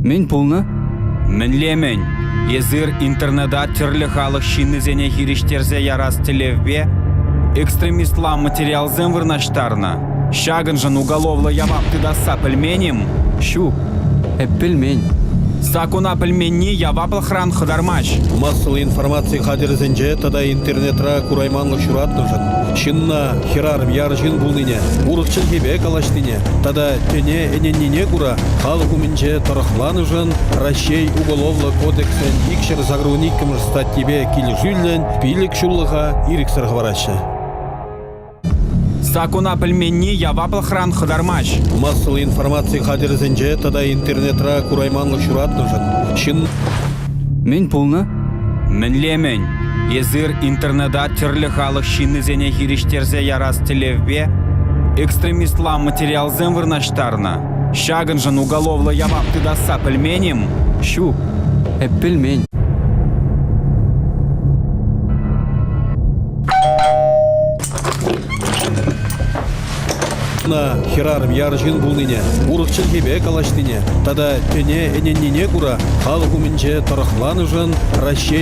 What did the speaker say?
Мен пулны? Мінлемен, езір интернета түрлі халық шинізене хириштерзе ярас тілевбе, экстремистла материалзен вырнаштарна. Шагын жын уголовлы явапты даса пілменім. Шу, пельмень. Сакуна пілменні явапыл хран хыдармаш. Массовый информации хадерзенже тада интернетра курайманлы шурат нужен. Шинна хирарым яржин булныне, урықчын хебе калаштыне. Тада тене эненнине кура, халық умінже тарахлан нужен, Россия уголовлы кодексен икшер загрунникім статьебе килі жүллен, пилік шуллыға ирексір хварашы. Сакуна пілменні явапыл хран хыдармаш. Массовый информации хадерзенже тада интернетра курайманлы шурат нужен. Шин Мен пулны? Мінлемен, езір интернета түрлі халық шинізене хириштерзе ярас тілевбе, экстремистла материалзен вырнаштарна. Шагын жын уголовлы явапты даса пілменім. Шу, пельмень. на хирарым яржин булныне, урықчын хебе калаштыне. Тада тене эненнине кура, халық умінже тарахлан нужен, Россия